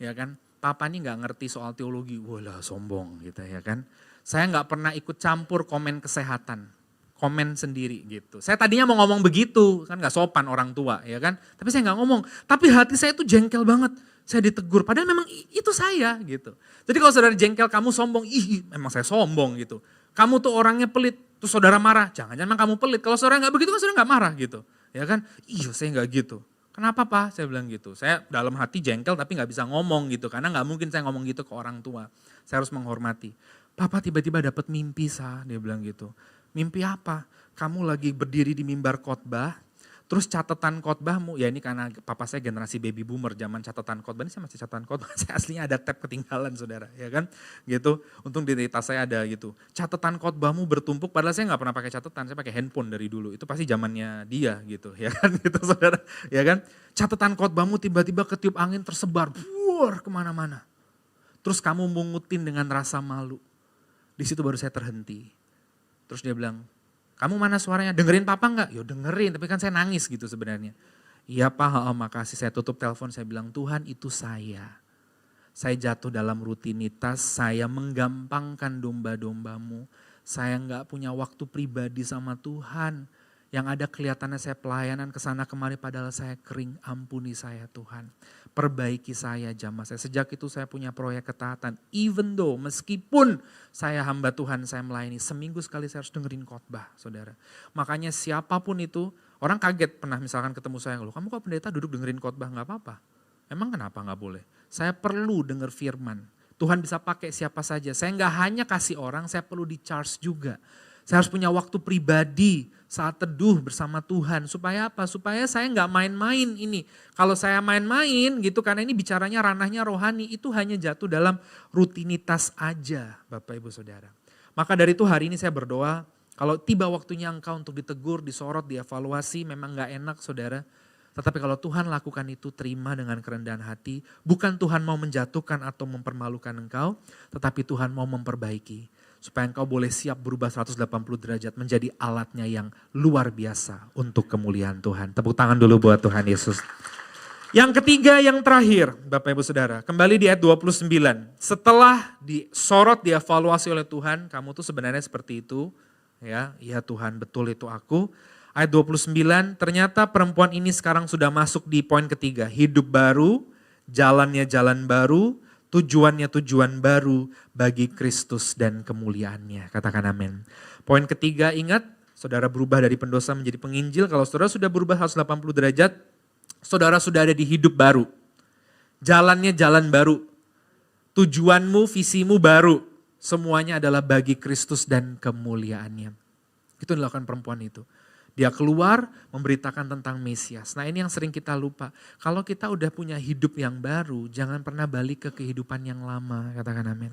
Ya kan, papa ini gak ngerti soal teologi, walah sombong gitu ya kan. Saya nggak pernah ikut campur komen kesehatan, komen sendiri gitu. Saya tadinya mau ngomong begitu, kan nggak sopan orang tua ya kan. Tapi saya nggak ngomong, tapi hati saya tuh jengkel banget. Saya ditegur, padahal memang itu saya gitu. Jadi kalau saudara jengkel, kamu sombong, ih memang saya sombong gitu. Kamu tuh orangnya pelit, tuh saudara marah, jangan-jangan memang kamu pelit. Kalau saudara nggak begitu kan saudara nggak marah gitu. Ya kan, iya saya nggak gitu. Kenapa Pak? Saya bilang gitu. Saya dalam hati jengkel tapi nggak bisa ngomong gitu. Karena nggak mungkin saya ngomong gitu ke orang tua. Saya harus menghormati. Papa tiba-tiba dapat mimpi Sa, dia bilang gitu. Mimpi apa? Kamu lagi berdiri di mimbar khotbah, terus catatan khotbahmu, ya ini karena papa saya generasi baby boomer, zaman catatan khotbah, ini saya masih catatan khotbah, saya aslinya ada tab ketinggalan saudara, ya kan, gitu. Untung di tas saya ada gitu. Catatan khotbahmu bertumpuk, padahal saya nggak pernah pakai catatan, saya pakai handphone dari dulu, itu pasti zamannya dia gitu, ya kan, gitu saudara, ya kan. Catatan khotbahmu tiba-tiba ketiup angin tersebar, buar kemana-mana. Terus kamu mungutin dengan rasa malu. Di situ baru saya terhenti. Terus dia bilang, kamu mana suaranya? Dengerin papa enggak? Ya dengerin, tapi kan saya nangis gitu sebenarnya. Iya Pak, makasih. Saya tutup telepon, saya bilang, Tuhan itu saya. Saya jatuh dalam rutinitas, saya menggampangkan domba-dombamu. Saya enggak punya waktu pribadi sama Tuhan. Yang ada kelihatannya saya pelayanan kesana kemari padahal saya kering. Ampuni saya Tuhan. Perbaiki saya jamaah saya. Sejak itu saya punya proyek ketaatan. Even though meskipun saya hamba Tuhan, saya melayani. Seminggu sekali saya harus dengerin khotbah saudara. Makanya siapapun itu, orang kaget pernah misalkan ketemu saya. Loh kamu kok pendeta duduk dengerin khotbah? Gak apa-apa. Emang kenapa gak boleh? Saya perlu denger firman. Tuhan bisa pakai siapa saja. Saya gak hanya kasih orang, saya perlu di charge juga. Saya harus punya waktu pribadi saat teduh bersama Tuhan. Supaya apa? Supaya saya nggak main-main ini. Kalau saya main-main gitu, karena ini bicaranya ranahnya rohani, itu hanya jatuh dalam rutinitas aja Bapak Ibu Saudara. Maka dari itu hari ini saya berdoa, kalau tiba waktunya engkau untuk ditegur, disorot, dievaluasi, memang nggak enak saudara. Tetapi kalau Tuhan lakukan itu, terima dengan kerendahan hati. Bukan Tuhan mau menjatuhkan atau mempermalukan engkau, tetapi Tuhan mau memperbaiki. Supaya engkau boleh siap berubah 180 derajat menjadi alatnya yang luar biasa untuk kemuliaan Tuhan. Tepuk tangan dulu buat Tuhan Yesus. Yang ketiga, yang terakhir, Bapak Ibu Saudara, kembali di ayat 29. Setelah disorot, dievaluasi oleh Tuhan, kamu tuh sebenarnya seperti itu. Ya Tuhan, betul itu aku. Ayat 29, ternyata perempuan ini sekarang sudah masuk di poin ketiga. Hidup baru, jalannya jalan baru, tujuannya tujuan baru bagi Kristus dan kemuliaannya. Katakan amin. Poin ketiga, ingat, saudara berubah dari pendosa menjadi penginjil. Kalau saudara sudah berubah 180 derajat, saudara sudah ada di hidup baru. Jalannya jalan baru. Tujuanmu, visimu baru. Semuanya adalah bagi Kristus dan kemuliaannya. Itu yang dilakukan perempuan itu. Dia keluar memberitakan tentang Mesias. Nah ini yang sering kita lupa. Kalau kita udah punya hidup yang baru, jangan pernah balik ke kehidupan yang lama. Katakan amin.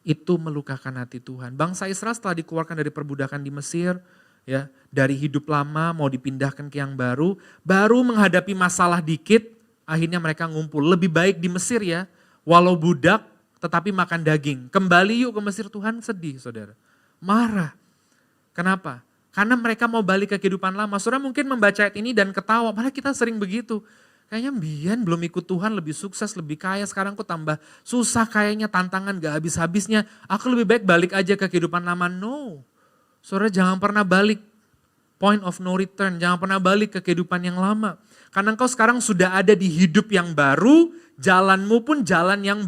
Itu melukakan hati Tuhan. Bangsa Israel setelah dikeluarkan dari perbudakan di Mesir, ya, dari hidup lama mau dipindahkan ke yang baru menghadapi masalah dikit, akhirnya mereka ngumpul. Lebih baik di Mesir ya, walau budak tetapi makan daging. Kembali yuk ke Mesir, Tuhan sedih saudara. Marah. Kenapa? Karena mereka mau balik ke kehidupan lama. Saudara mungkin membaca ayat ini dan ketawa, malah kita sering begitu. Kayaknya Bian belum ikut Tuhan, lebih sukses, lebih kaya, sekarang kok tambah susah kayaknya, tantangan gak habis-habisnya. Aku lebih baik balik aja ke kehidupan lama. No. Saudara jangan pernah balik, point of no return, jangan pernah balik ke kehidupan yang lama. Karena engkau sekarang sudah ada di hidup yang baru, jalanmu pun jalan yang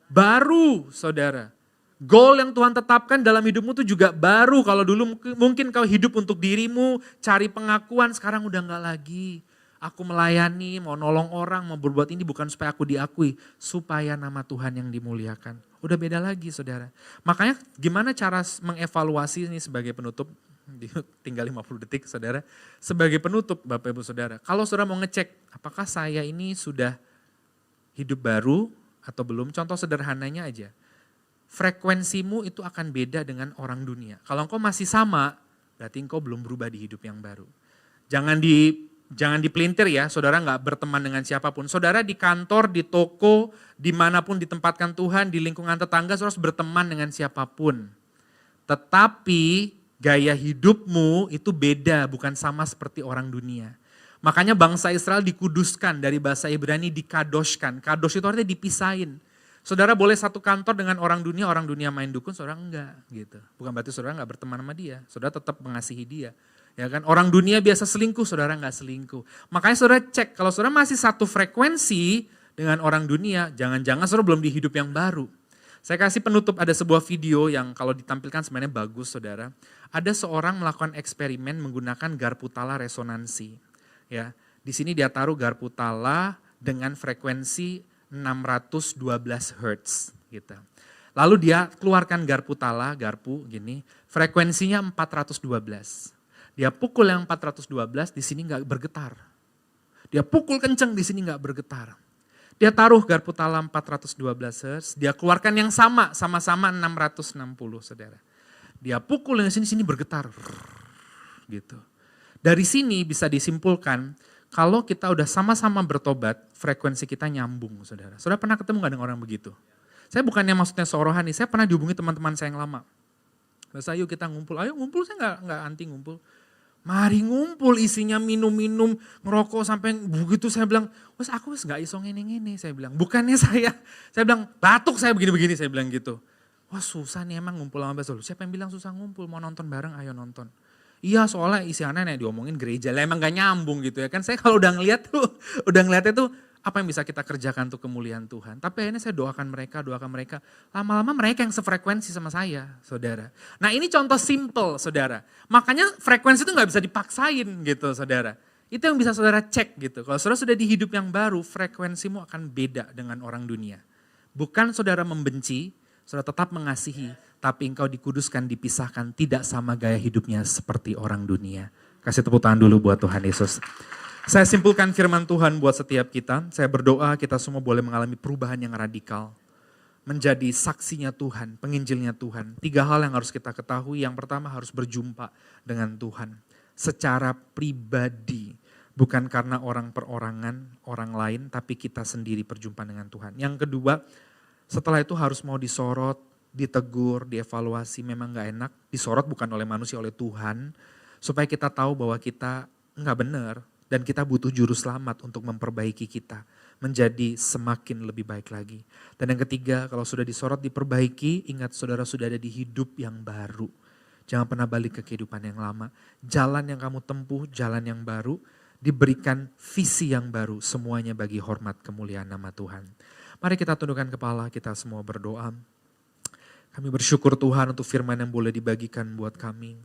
baru saudara. Goal yang Tuhan tetapkan dalam hidupmu itu juga baru. Kalau dulu mungkin kau hidup untuk dirimu, cari pengakuan, sekarang udah gak lagi. Aku melayani, mau nolong orang, mau berbuat ini bukan supaya aku diakui, supaya nama Tuhan yang dimuliakan. Udah beda lagi saudara. Makanya gimana cara mengevaluasi ini sebagai penutup, tinggal 50 detik saudara. Sebagai penutup Bapak Ibu Saudara, kalau saudara mau ngecek apakah saya ini sudah hidup baru atau belum, contoh sederhananya aja. Frekuensimu itu akan beda dengan orang dunia. Kalau engkau masih sama, berarti engkau belum berubah di hidup yang baru. Jangan dipelintir ya, saudara nggak berteman dengan siapapun. Saudara di kantor, di toko, dimanapun ditempatkan Tuhan, di lingkungan tetangga, saudara harus berteman dengan siapapun. Tetapi gaya hidupmu itu beda, bukan sama seperti orang dunia. Makanya bangsa Israel dikuduskan, dari bahasa Ibrani dikadoshkan. Kadosh itu artinya dipisahin. Saudara boleh satu kantor dengan orang dunia main dukun, saudara enggak gitu. Bukan berarti saudara enggak berteman sama dia, saudara tetap mengasihi dia. Ya kan, orang dunia biasa selingkuh, saudara enggak selingkuh. Makanya saudara cek, kalau saudara masih satu frekuensi dengan orang dunia, jangan-jangan saudara belum di hidup yang baru. Saya kasih penutup, ada sebuah video yang kalau ditampilkan sebenarnya bagus saudara. Ada seorang melakukan eksperimen menggunakan garpu tala resonansi. Ya, di sini dia taruh garpu tala dengan frekuensi 612 Hz gitu. Lalu dia keluarkan garpu tala, gini, frekuensinya 412. Dia pukul yang 412, di sini enggak bergetar. Dia pukul kenceng, di sini enggak bergetar. Dia taruh garpu tala 412 Hz, dia keluarkan yang sama-sama 660 saudara. Dia pukul yang sini bergetar. Gitu. Dari sini bisa disimpulkan, kalau kita udah sama-sama bertobat, frekuensi kita nyambung saudara. Saudara pernah ketemu gak dengan orang begitu? Saya bukannya maksudnya seorohani, saya pernah dihubungi teman-teman saya yang lama. Terus ayo kita ngumpul, saya gak anti ngumpul. Mari ngumpul, isinya minum-minum, ngerokok sampai begitu. Saya bilang, wes aku gak iso ngene-ngene. Saya bilang, bukannya saya bilang batuk saya begini-begini, saya bilang gitu. Wah susah nih emang ngumpul sama Basol. Siapa yang bilang susah ngumpul, mau nonton bareng ayo nonton. Iya soalnya isi aneh diomongin gereja, lah emang gak nyambung gitu ya kan. Saya kalau udah ngeliatnya tuh apa yang bisa kita kerjakan untuk kemuliaan Tuhan. Tapi akhirnya saya doakan mereka. Lama-lama mereka yang sefrekuensi sama saya, saudara. Nah ini contoh simple, saudara. Makanya frekuensi itu gak bisa dipaksain gitu, saudara. Itu yang bisa saudara cek gitu. Kalau saudara sudah di hidup yang baru, frekuensimu akan beda dengan orang dunia. Bukan saudara membenci, saudara tetap mengasihi. Tapi engkau dikuduskan, dipisahkan, tidak sama gaya hidupnya seperti orang dunia. Kasih tepuk tangan dulu buat Tuhan Yesus. Saya simpulkan firman Tuhan buat setiap kita. Saya berdoa kita semua boleh mengalami perubahan yang radikal. Menjadi saksinya Tuhan, penginjilnya Tuhan. 3 hal yang harus kita ketahui. Yang pertama harus berjumpa dengan Tuhan. Secara pribadi. Bukan karena orang perorangan, orang lain. Tapi kita sendiri berjumpa dengan Tuhan. Yang kedua, setelah itu harus mau disorot, ditegur, dievaluasi. Memang gak enak. Disorot bukan oleh manusia, oleh Tuhan. Supaya kita tahu bahwa kita gak benar. Dan kita butuh juru selamat untuk memperbaiki kita menjadi semakin lebih baik lagi. Dan yang ketiga, kalau sudah disorot diperbaiki, ingat saudara sudah ada di hidup yang baru. Jangan pernah balik ke kehidupan yang lama. Jalan yang kamu tempuh, jalan yang baru, diberikan visi yang baru, semuanya bagi hormat kemuliaan nama Tuhan. Mari kita tundukkan kepala, kita semua berdoa. Kami bersyukur Tuhan untuk firman yang boleh dibagikan buat kami.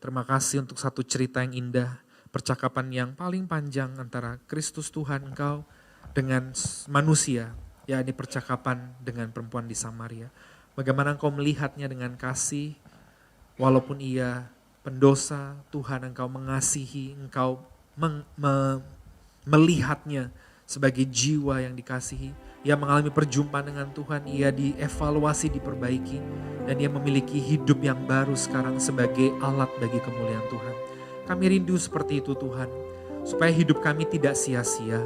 Terima kasih untuk satu cerita yang indah, percakapan yang paling panjang antara Kristus Tuhan Engkau dengan manusia, yakni percakapan dengan perempuan di Samaria. Bagaimana Engkau melihatnya dengan kasih, walaupun ia pendosa, Tuhan Engkau mengasihi, Engkau melihatnya sebagai jiwa yang dikasihi. Ia mengalami perjumpaan dengan Tuhan, ia dievaluasi, diperbaiki, dan ia memiliki hidup yang baru sekarang sebagai alat bagi kemuliaan Tuhan. Kami rindu seperti itu Tuhan, supaya hidup kami tidak sia-sia,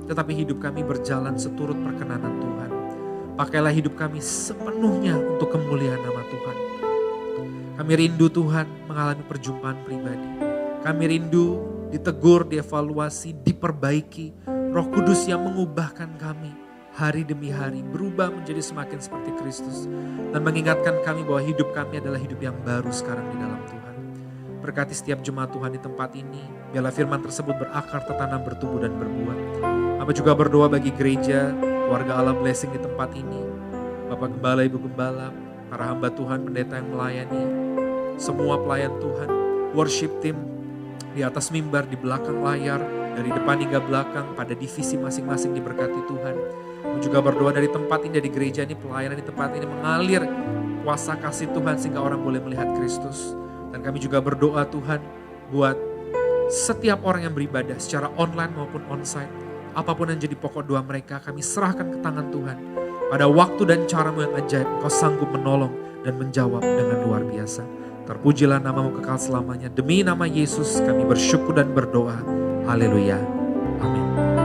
tetapi hidup kami berjalan seturut perkenanan Tuhan. Pakailah hidup kami sepenuhnya untuk kemuliaan nama Tuhan. Kami rindu Tuhan mengalami perjumpaan pribadi. Kami rindu ditegur, dievaluasi, diperbaiki. Roh Kudus yang mengubahkan kami hari demi hari, berubah menjadi semakin seperti Kristus. Dan mengingatkan kami bahwa hidup kami adalah hidup yang baru sekarang di dalam Tuhan. Berkati setiap jemaat Tuhan di tempat ini. Biarlah firman tersebut berakar, tertanam, bertumbuh dan berbuah. Kami juga berdoa bagi gereja, keluarga Allah Blessing di tempat ini. Bapak Gembala, Ibu Gembala, para hamba Tuhan, pendeta yang melayani, semua pelayan Tuhan, worship team di atas mimbar, di belakang layar, dari depan hingga belakang, pada divisi masing-masing diberkati Tuhan. Kami juga berdoa dari tempat ini, dari gereja ini, pelayanan di tempat ini mengalir kuasa kasih Tuhan sehingga orang boleh melihat Kristus. Dan kami juga berdoa Tuhan buat setiap orang yang beribadah secara online maupun onsite. Apapun yang jadi pokok doa mereka, kami serahkan ke tangan Tuhan. Pada waktu dan caramu yang ajaib, Kau sanggup menolong dan menjawab dengan luar biasa. Terpujilah namamu kekal selamanya. Demi nama Yesus kami bersyukur dan berdoa. Haleluya. Amin.